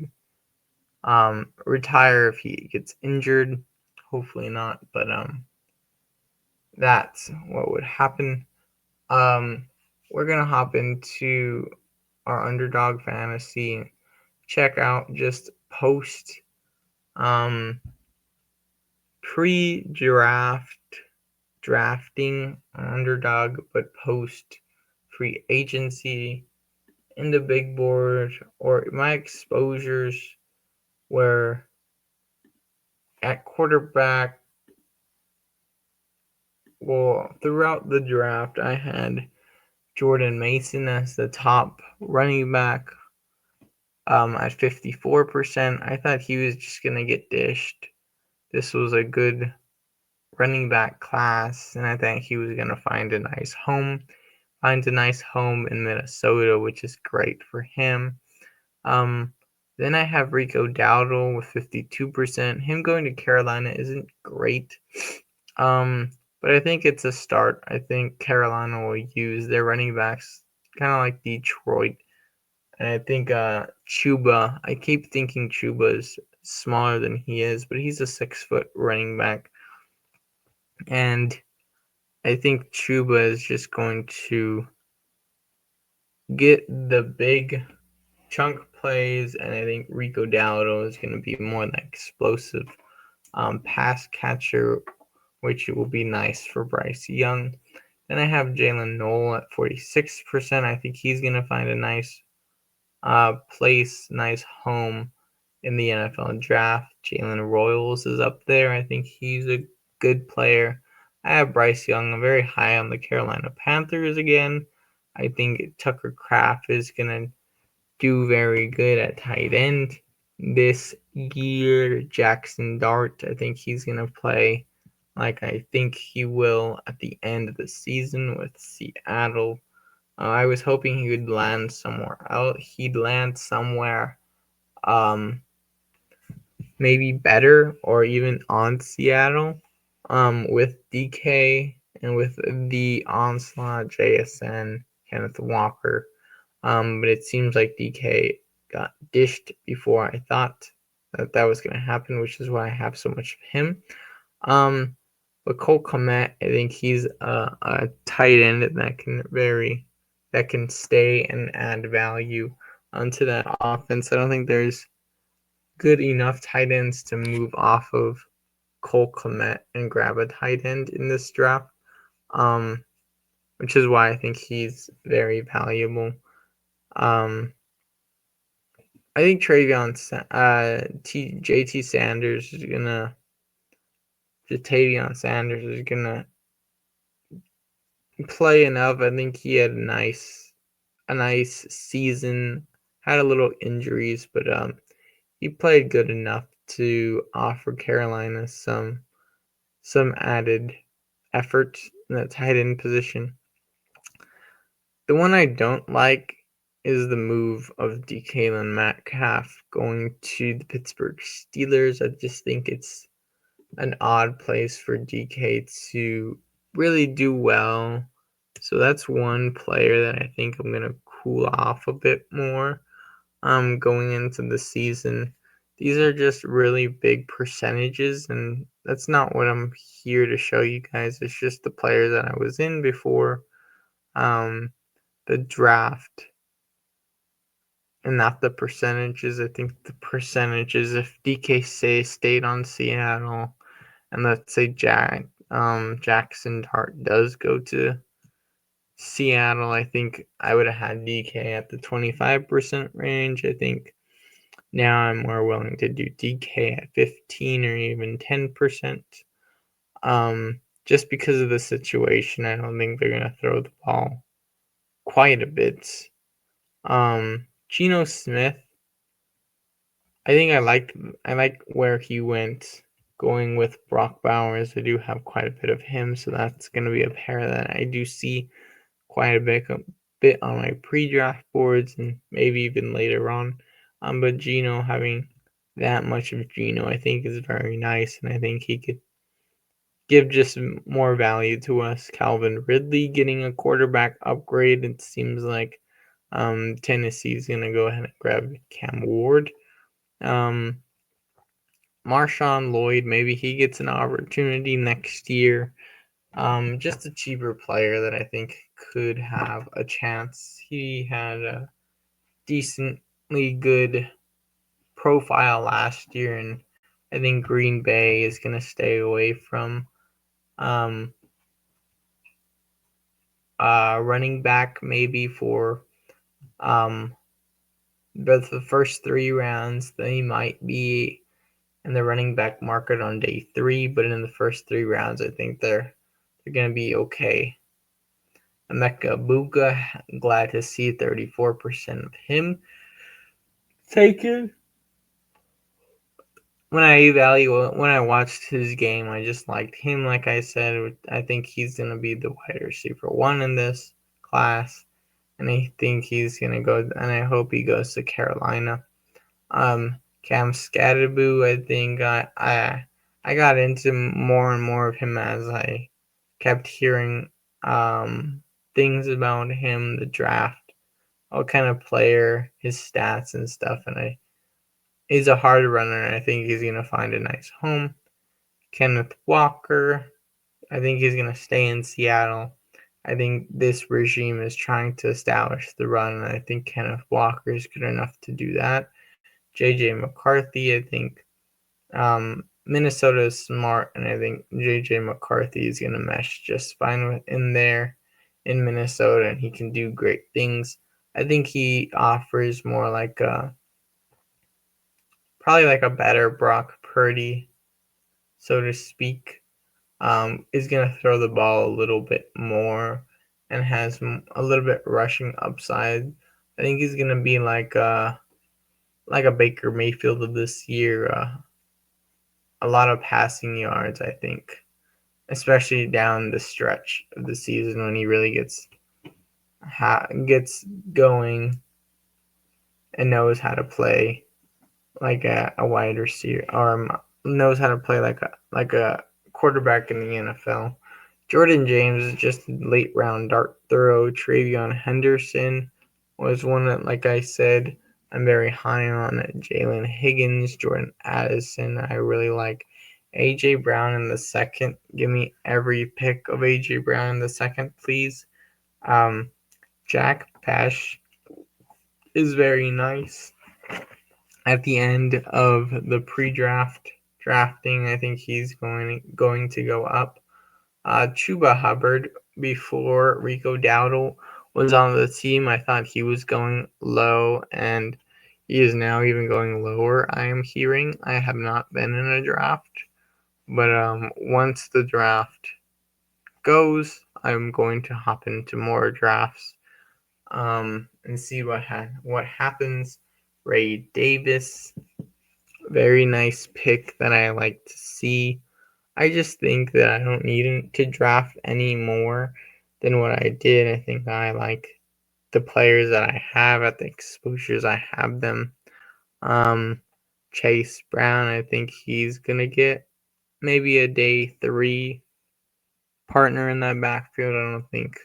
retire if he gets injured. Hopefully not, but that's what would happen. We're gonna hop into our underdog fantasy. Check out just post pre-draft drafting underdog, but post free agency in the big board, or my exposures were at quarterback. Well, throughout the draft, I had Jordan Mason as the top running back at 54%. I thought he was just going to get dished. This was a good running back class, and I think he was going to find a nice home. Finds a nice home in Minnesota, which is great for him. Then I have Rico Dowdle with 52%. Him going to Carolina isn't great. But I think it's a start. I think Carolina will use their running backs kind of like Detroit. And I think Chuba, I keep thinking Chuba is smaller than he is, but he's a 6-foot running back. And I think Chuba is just going to get the big chunk plays, and I think Rico Dowdle is going to be more like explosive pass catcher, which will be nice for Bryce Young. Then I have Jalen Noel at 46%. I think he's going to find a nice place, nice home in the NFL draft. Jalen Royals is up there. I think he's a good player. I have Bryce Young very high on the Carolina Panthers again. I think Tucker Kraft is going to do very good at tight end this year. Jackson Dart, I think he's going to play like I think he will at the end of the season with Seattle. I was hoping he would land somewhere else. He'd land somewhere maybe better or even on Seattle with DK and with the onslaught JSN, Kenneth Walker. But it seems like DK got dished before I thought that was going to happen, which is why I have so much of him. But Cole Kmet, I think he's a tight end that can stay and add value onto that offense. I don't think there's good enough tight ends to move off of Cole Kmet and grab a tight end in this draft, which is why I think he's very valuable. I think JT Sanders is gonna. Jatavion Sanders is gonna play enough. I think he had a nice season. Had a little injuries, but he played good enough to offer Carolina some added effort in that tight end position. The one I don't like is the move of DK Metcalf going to the Pittsburgh Steelers. I just think it's an odd place for DK to really do well. So that's one player that I think I'm going to cool off a bit more going into the season. These are just really big percentages, and that's not what I'm here to show you guys. It's just the player that I was in before the draft, and not the percentages. I think the percentages, if DK stayed on Seattle, and let's say Jackson Dart does go to Seattle, I think I would have had DK at the 25% range. I think Now I'm more willing to do DK at 15 or even 10%. Just because of the situation, I don't think they're gonna throw the ball quite a bit. Geno Smith, I like where he went, going with Brock Bowers. I do have quite a bit of him, so that's gonna be a pair that I do see quite a bit on my pre-draft boards and maybe even later on. But Geno, having that much of Geno, I think is very nice, and I think he could give just more value to us. Calvin Ridley getting a quarterback upgrade. It seems like Tennessee's gonna go ahead and grab Cam Ward. Um, Marshawn Lloyd, maybe he gets an opportunity next year. Just a cheaper player that I think could have a chance. He had a decently good profile last year, and I think Green Bay is going to stay away from um, running back maybe for um, both the first 3 rounds. They might be in the running back market on day 3, but in the first 3 rounds, I think they're going to be okay. Emeka Buka, glad to see 34% of him taken. When I watched his game, I just liked him. Like I said, I think he's gonna be the wide receiver 1 in this class, and I think he's gonna go. And I hope he goes to Carolina. Cam Scatterboo, I think I got into more and more of him as I kept hearing things about him, the draft, what kind of player, his stats and stuff, and he's a hard runner, and I think he's gonna find a nice home. Kenneth Walker, I think he's gonna stay in Seattle. I think this regime is trying to establish the run, and I think Kenneth Walker is good enough to do that. JJ McCarthy, I think Minnesota is smart, and I think JJ McCarthy is gonna mesh just fine in there in Minnesota, and he can do great things. I think he offers more like probably like a better Brock Purdy, so to speak. Is gonna throw the ball a little bit more and has a little bit rushing upside. I think he's gonna be like a Baker Mayfield of this year. A lot of passing yards, I think, especially down the stretch of the season when he really gets going and knows how to play like a wide receiver, or knows how to play like a quarterback in the NFL. Jordan James is just a late round dart throw. Travion Henderson was one that, like I said, I'm very high on. Jalen Higgins, Jordan Addison, I really like. AJ Brown in the second. Give me every pick of AJ Brown in the second, please. Um, Jack Pesh is very nice. At the end of the pre-draft drafting, I think he's going to go up. Chuba Hubbard, before Rico Dowdle was on the team, I thought he was going low, and he is now even going lower. I am hearing. I have not been in a draft, but once the draft goes, I'm going to hop into more drafts and see what happens. Ray Davis, very nice pick that I like to see. I just think that I don't need to draft any more than what I did. I think I like the players that I have at the exposures I have them. Um, Chase Brown, I think he's gonna get maybe a day 3 partner in that backfield. I don't think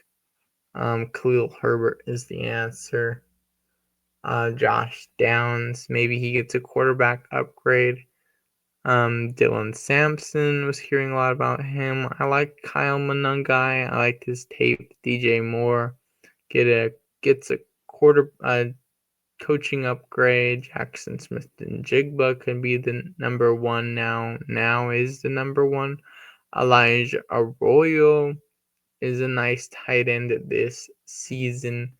Khalil Herbert is the answer. Josh Downs, maybe he gets a quarterback upgrade. Dylan Sampson, was hearing a lot about him. I like Kyle Monangai. I like his tape. DJ Moore gets a coaching upgrade. Jackson Smith and Jigba could be the number 1 now. Now is the number 1. Elijah Arroyo is a nice tight end this season.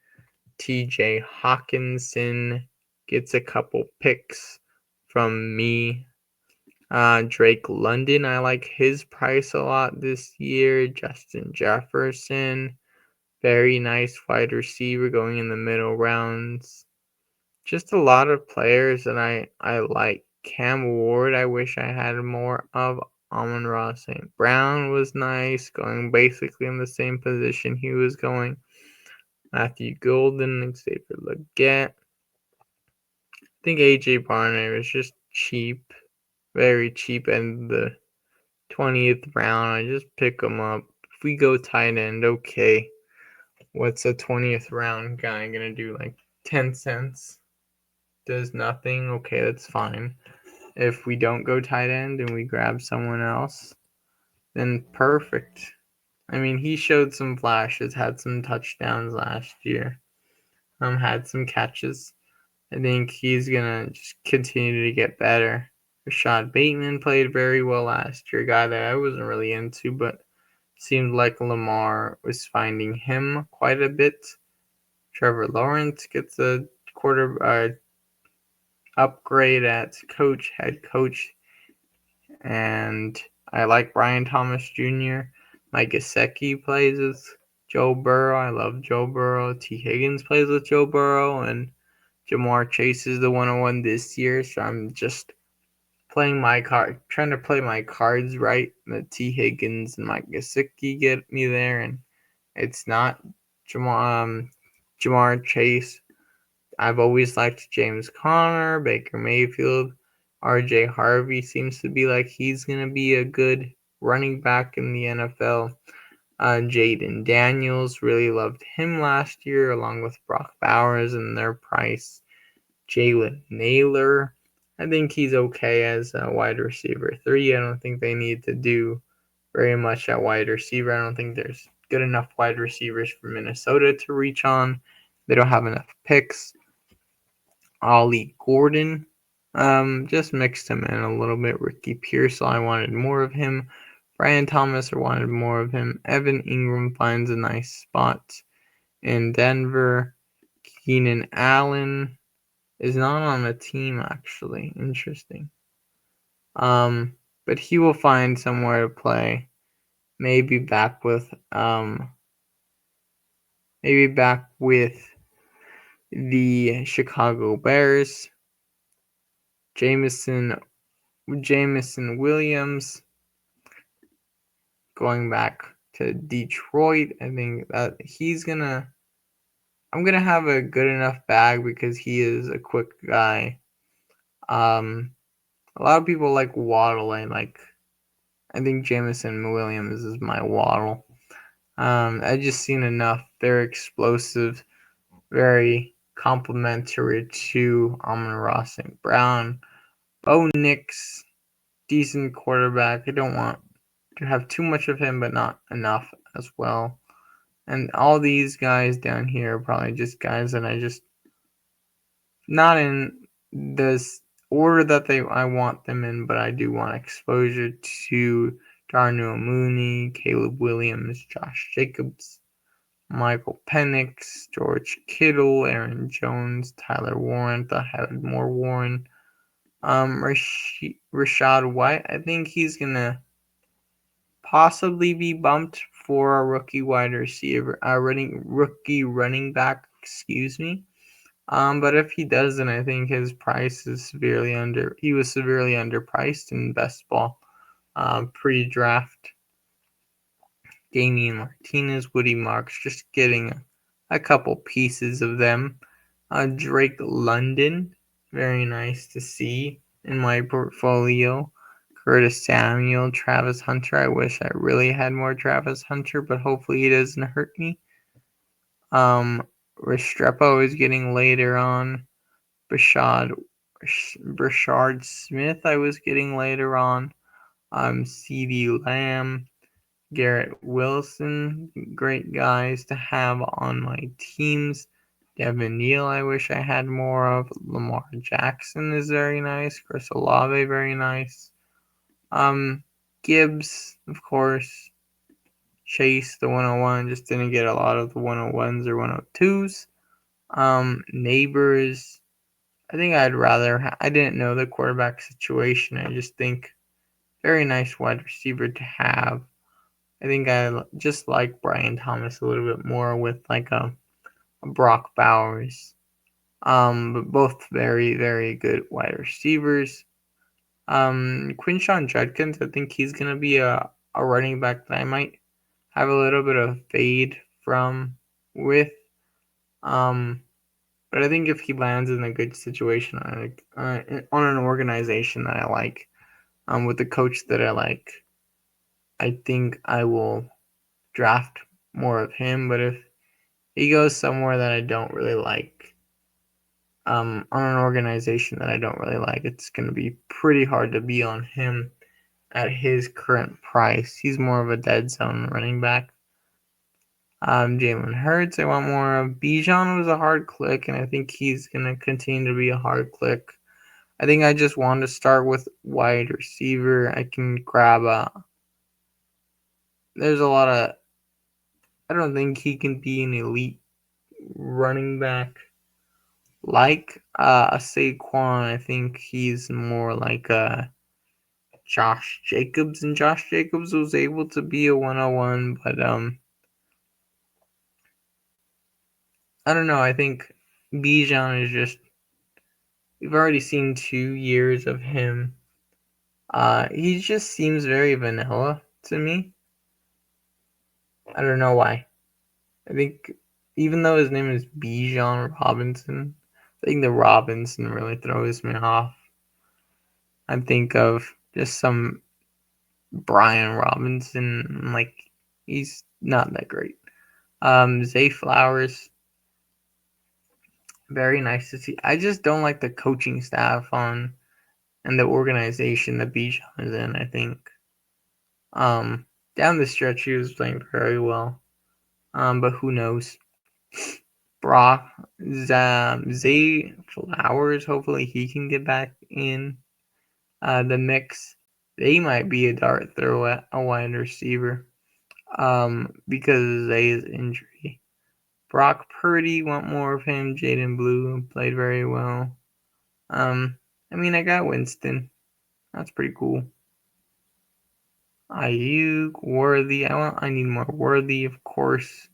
TJ Hawkinson gets a couple picks from me. Drake London, I like his price a lot this year. Justin Jefferson, very nice wide receiver going in the middle rounds. Just a lot of players that I like. Cam Ward, I wish I had more of. Amon-Ra St. Brown was nice, going basically in the same position he was going. Matthew Golden, Xavier Legette. I think AJ Barner was just cheap, very cheap, and the 20th round. I just pick him up. If we go tight end, okay. What's a 20th round guy gonna do? Like 10 cents? Does nothing? Okay, that's fine. If we don't go tight end and we grab someone else, then perfect. I mean, he showed some flashes, had some touchdowns last year, had some catches. I think he's gonna just continue to get better. Rashad Bateman played very well last year, a guy that I wasn't really into, but seemed like Lamar was finding him quite a bit. Trevor Lawrence gets a quarter upgrade at head coach, and I like Brian Thomas Jr. Mike Gesicki plays with Joe Burrow. I love Joe Burrow. T. Higgins plays with Joe Burrow, and Jamar Chase is the 101 this year, so I'm just trying to play my cards right. The T. Higgins and Mike Gesicki get me there, and it's not Jamar Chase. I've always liked James Conner, Baker Mayfield. RJ Harvey seems to be like he's going to be a good running back in the NFL. Jaden Daniels, really loved him last year, along with Brock Bowers and their price. Jalen Naylor, I think he's okay as a wide receiver 3. I don't think they need to do very much at wide receiver. I don't think there's good enough wide receivers for Minnesota to reach on. They don't have enough picks. Ollie Gordon, just mixed him in a little bit. Ricky Pearsall, I wanted more of him. Brian Thomas, I wanted more of him. Evan Ingram finds a nice spot in Denver. Keenan Allen is not on the team, actually. Interesting. But he will find somewhere to play. Maybe back with the Chicago Bears. Jameson Williams going back to Detroit. I think that I'm gonna have a good enough bag because he is a quick guy. A lot of people like Waddle. I think Jameson Williams is my Waddle. I just seen enough. They're explosive, very complimentary to Amon-Ra St. Brown. Bo Nix, decent quarterback. I don't want to have too much of him, but not enough as well. And all these guys down here are probably just guys that I just not in this order that I want them in, but I do want exposure to Darnell Mooney, Caleb Williams, Josh Jacobs, Michael Penix, George Kittle, Aaron Jones, Tyler Warren. I had more Warren. Rachaad White. I think he's gonna possibly be bumped for a rookie running back. Excuse me. But if he doesn't, I think his price is he was severely underpriced in best ball pre-draft. Damian Martinez, Woody Marks, just getting a couple pieces of them. Drake London, very nice to see in my portfolio. Curtis Samuel, Travis Hunter. I wish I really had more Travis Hunter, but hopefully he doesn't hurt me. Restrepo is getting later on. Brashard Smith I was getting later on. CeeDee Lamb, Garrett Wilson, great guys to have on my teams. Devin Neal, I wish I had more of. Lamar Jackson is very nice. Chris Olave, very nice. Gibbs, of course. Chase, the 101, just didn't get a lot of the 101s or 102s. Neighbors, I think I'd rather. I didn't know the quarterback situation. I just think very nice wide receiver to have. I think I just like Brian Thomas a little bit more with like a Brock Bowers. But both very, very good wide receivers. Quinshon Judkins, I think he's gonna be a running back that I might have a little bit of fade from with. Um, but I think if he lands in a good situation on an organization that I like, with the coach that I like, I think I will draft more of him. But if he goes somewhere that I don't really like, on an organization that I don't really like, it's going to be pretty hard to be on him at his current price. He's more of a dead zone running back. Jalen Hurts, I want more of. Bijan was a hard click, and I think he's going to continue to be a hard click. I think I just want to start with wide receiver. I can grab there's a lot of. I don't think he can be an elite running back like a Saquon. I think he's more like a Josh Jacobs, and Josh Jacobs was able to be a 101, but I don't know. I think Bijan is just, we've already seen 2 years of him. He just seems very vanilla to me. I don't know why. I think even though his name is Bijan Robinson, I think the Robinson really throws me off. I think of just some Brian Robinson, like he's not that great. Zay Flowers, very nice to see. I just don't like the coaching staff on and the organization that Bijan is in. I think down the stretch he was playing very well, but who knows? Brock Zay Flowers, hopefully he can get back in the mix. They might be a dart throw at a wide receiver because of Zay's injury. Brock Purdy, want more of him. Jaden Blue played very well. I mean, I got Winston. That's pretty cool. Ayuk, Worthy. I need more Worthy, of course.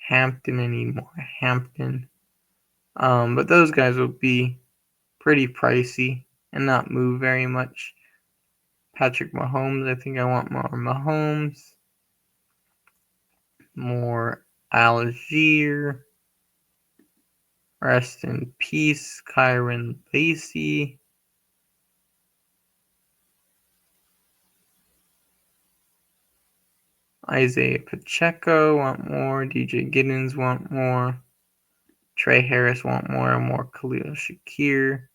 Hampton, I need more Hampton. But those guys will be pretty pricey and not move very much. Patrick Mahomes, I think I want more Mahomes. More Algier. Rest in peace, Kyron Lacey. Isaiah Pacheco, want more. DJ Giddens, want more. Trey Harris, want more. Khalil Shakir.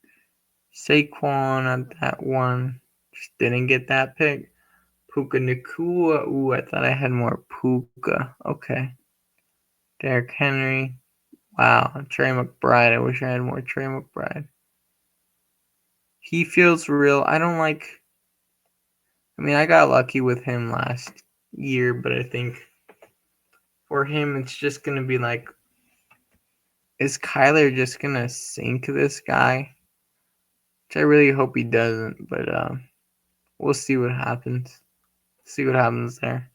Saquon at that one. Just didn't get that pick. Puka Nacua. Ooh, I thought I had more Puka. Okay. Derrick Henry. Wow. Trey McBride. I wish I had more Trey McBride. He feels real. I don't like. I mean, I got lucky with him last year, but I think for him, it's just going to be like, is Kyler just going to sink this guy? Which I really hope he doesn't, but we'll see what happens. See what happens there.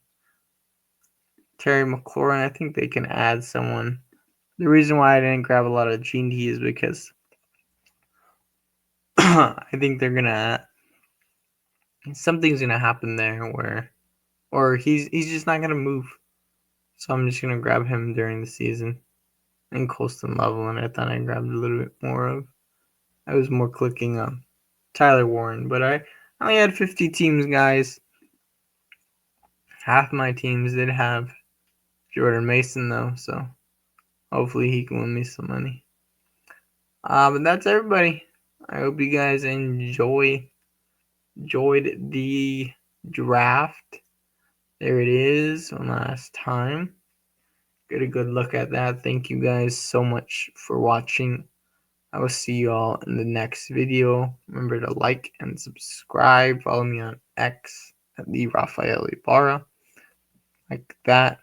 Terry McLaurin, I think they can add someone. The reason why I didn't grab a lot of GD is because I think they're gonna something's gonna happen there where, or he's just not gonna move. So I'm just gonna grab him during the season and Colston Level, and I thought I grabbed a little bit more of. I was more clicking on Tyler Warren, but I only had 50 teams, guys. Half my teams did have Jordan Mason though, so hopefully he can win me some money. But that's everybody. I hope you guys enjoyed the draft. There it is, one last time. Get a good look at that. Thank you guys so much for watching. I will see you all in the next video. Remember to like and subscribe. Follow me on X at the Rafael Ibarra. Like that.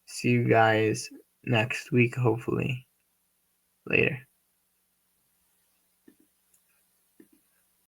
See you guys next week, hopefully. Later.